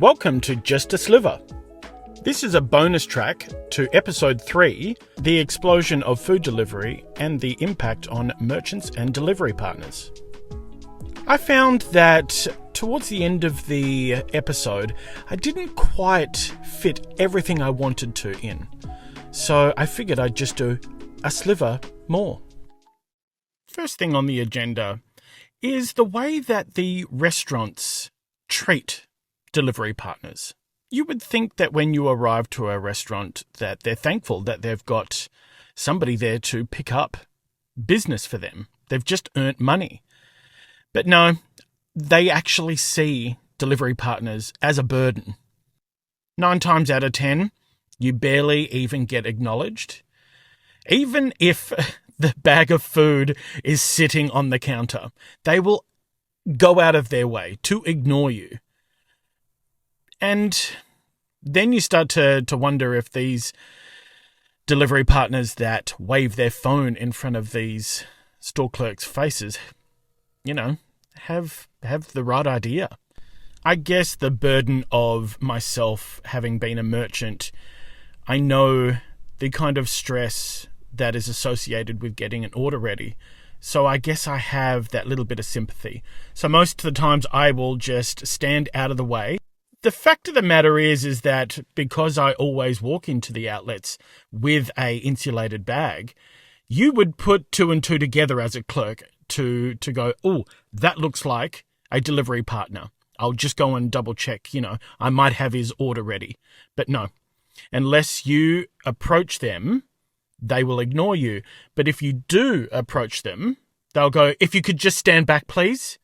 Welcome to Just a Sliver. This is a bonus track to episode 3, the explosion of food delivery and the impact on merchants and delivery partners. I found that towards the end of the episode, I didn't quite fit everything I wanted to in. So I figured I'd just do a sliver more. First thing on the agenda is the way that the restaurants treat delivery partners. You would think that when you arrive to a restaurant that they're thankful that they've got somebody there to pick up business for them. They've just earned money. But no, they actually see delivery partners as a burden. 9 times out of 10, you barely even get acknowledged. Even if the bag of food is sitting on the counter, they will go out of their way to ignore you. And then you start to wonder if these delivery partners that wave their phone in front of these store clerks' faces, have the right idea. I guess the burden of myself having been a merchant, I know the kind of stress that is associated with getting an order ready. So I guess I have that little bit of sympathy. So most of the times I will just stand out of the way. The fact of the matter is that because I always walk into the outlets with a insulated bag, you would put 2 and 2 together as a clerk to go, oh, that looks like a delivery partner. I'll just go and double check, I might have his order ready. But no, unless you approach them, they will ignore you. But if you do approach them, they'll go, if you could just stand back, please.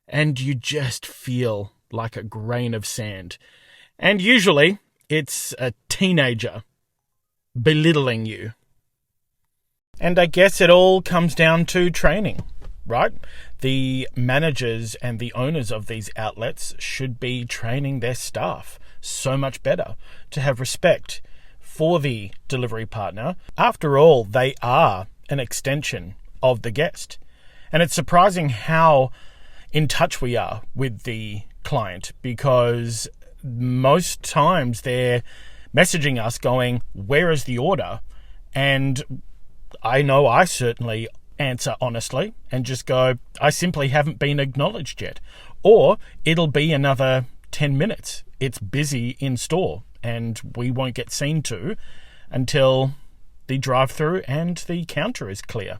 And you just feel like a grain of sand. And usually it's a teenager belittling you. And I guess it all comes down to training, right? The managers and the owners of these outlets should be training their staff so much better to have respect for the delivery partner. After all, they are an extension of the guest. And it's surprising how in touch we are with the client, because most times they're messaging us going, where is the order? And I know I certainly answer honestly and just go, I simply haven't been acknowledged yet. Or it'll be another 10 minutes. It's busy in store and we won't get seen to until the drive-through and the counter is clear.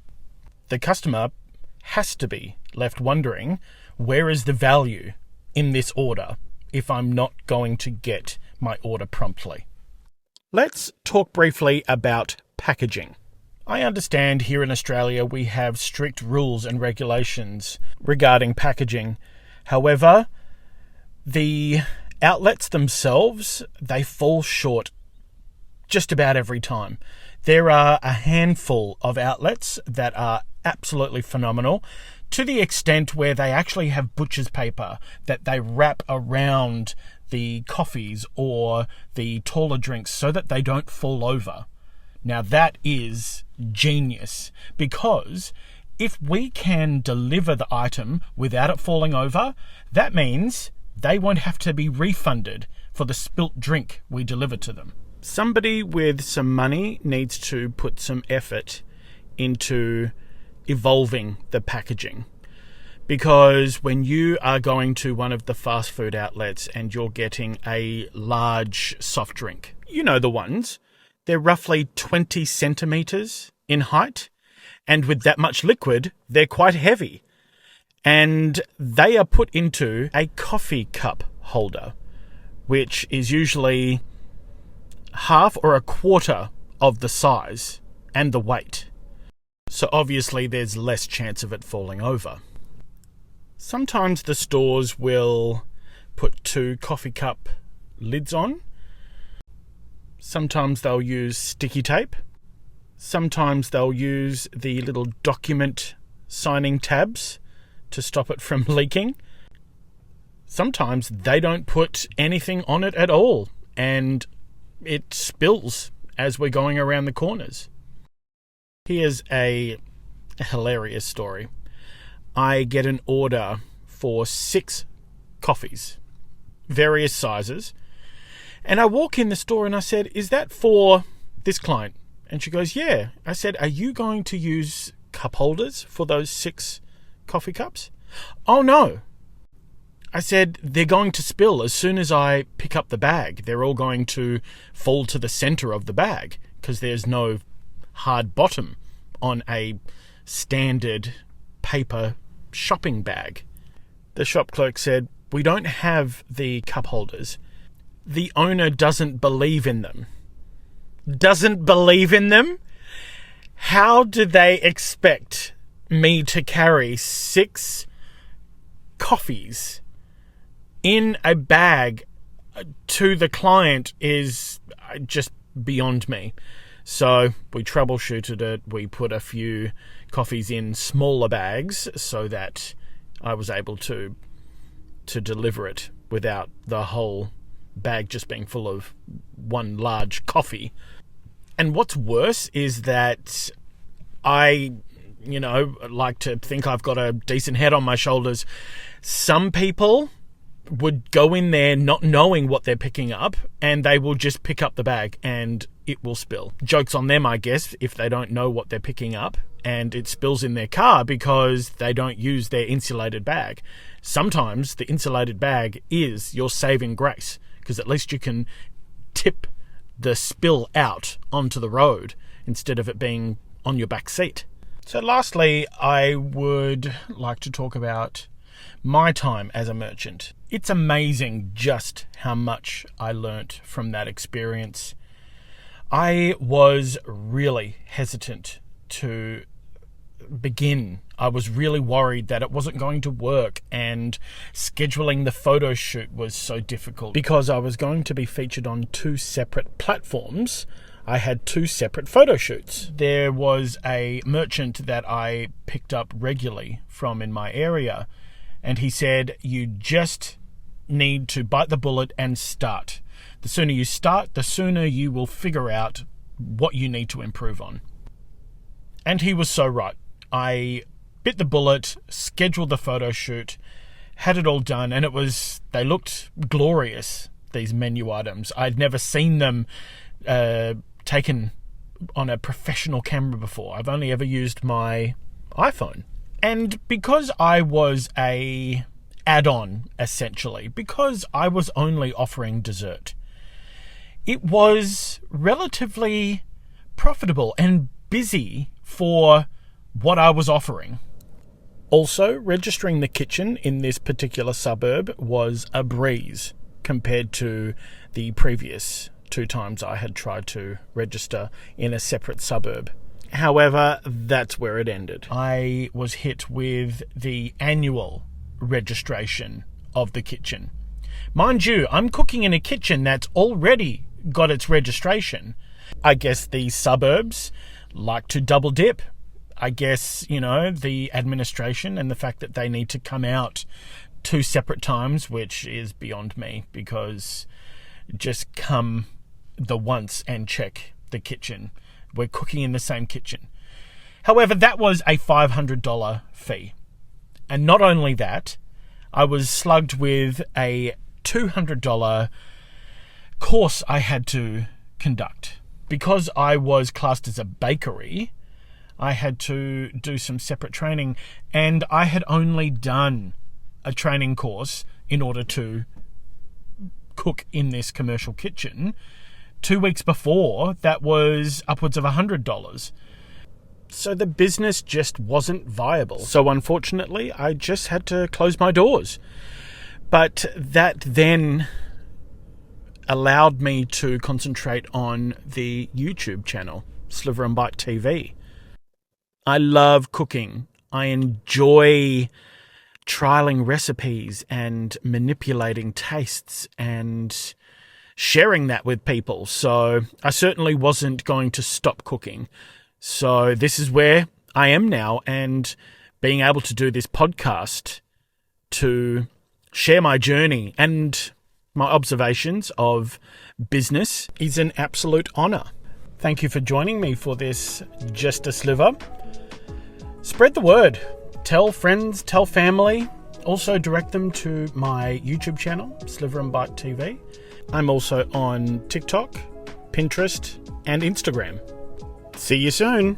The customer has to be left wondering, where is the value in this order if I'm not going to get my order promptly? Let's talk briefly about packaging. I understand here in Australia we have strict rules and regulations regarding packaging. However, the outlets themselves, they fall short just about every time. There are a handful of outlets that are absolutely phenomenal, to the extent where they actually have butcher's paper that they wrap around the coffees or the taller drinks so that they don't fall over. Now that is genius, because if we can deliver the item without it falling over, that means they won't have to be refunded for the spilt drink we deliver to them. Somebody with some money needs to put some effort into evolving the packaging, because when you are going to one of the fast food outlets and you're getting a large soft drink, you know the ones, they're roughly 20 centimeters in height, and with that much liquid, they're quite heavy, and they are put into a coffee cup holder, which is usually half or a quarter of the size and the weight. So obviously there's less chance of it falling over. Sometimes the stores will put 2 coffee cup lids on. Sometimes they'll use sticky tape. Sometimes they'll use the little document signing tabs to stop it from leaking. Sometimes they don't put anything on it at all, and it spills as we're going around the corners. Here's a hilarious story. I get an order for 6 coffees various sizes. And I walk in the store and I said, "Is that for this client?" And she goes, "Yeah." I said, "Are you going to use cup holders for those 6 coffee cups?" "Oh, no." I said, "They're going to spill as soon as I pick up the bag. They're all going to fall to the center of the bag because there's no hard bottom on a standard paper shopping bag." The shop clerk said, "We don't have the cup holders. The owner doesn't believe in them." Doesn't believe in them? How do they expect me to carry 6 coffees in a bag to the client is just beyond me. So we troubleshooted it. We put a few coffees in smaller bags so that I was able to deliver it without the whole bag just being full of one large coffee. And what's worse is that I like to think I've got a decent head on my shoulders. Some people would go in there not knowing what they're picking up, and they will just pick up the bag and it will spill. Joke's on them, I guess, if they don't know what they're picking up and it spills in their car because they don't use their insulated bag. Sometimes the insulated bag is your saving grace, because at least you can tip the spill out onto the road instead of it being on your back seat. So lastly, I would like to talk about my time as a merchant. It's amazing just how much I learnt from that experience. I was really hesitant to begin. I was really worried that it wasn't going to work, and scheduling the photo shoot was so difficult because I was going to be featured on 2 separate platforms. I had 2 separate photo shoots. There was a merchant that I picked up regularly from in my area, and he said, "You just need to bite the bullet and start. The sooner you start, the sooner you will figure out what you need to improve on." And he was so right. I bit the bullet, scheduled the photo shoot, had it all done, and they looked glorious, these menu items. I'd never seen them taken on a professional camera before. I've only ever used my iPhone. And because I was a add-on, essentially, because I was only offering dessert, it was relatively profitable and busy for what I was offering. Also, registering the kitchen in this particular suburb was a breeze compared to the previous 2 times I had tried to register in a separate suburb. However, that's where it ended. I was hit with the annual registration of the kitchen. Mind you, I'm cooking in a kitchen that's already got its registration. I guess the suburbs like to double dip. I guess, the administration and the fact that they need to come out 2 separate times, which is beyond me, because just come the once and check the kitchen. We're cooking in the same kitchen. However, that was a $500 fee. And not only that, I was slugged with a $200 course I had to conduct. Because I was classed as a bakery, I had to do some separate training, and I had only done a training course in order to cook in this commercial kitchen 2 weeks before. That was upwards of $100. So the business just wasn't viable. So unfortunately, I just had to close my doors. But that then allowed me to concentrate on the YouTube channel, Sliver and Bite TV. I love cooking. I enjoy trialing recipes and manipulating tastes and sharing that with people. So I certainly wasn't going to stop cooking. So this is where I am now, and being able to do this podcast to share my journey and my observations of business is an absolute honor. Thank you for joining me for this Just a Sliver. Spread the word. Tell friends, tell family also direct them to my YouTube channel, Sliver and Bite TV. I'm also on TikTok, Pinterest, and Instagram. See you soon.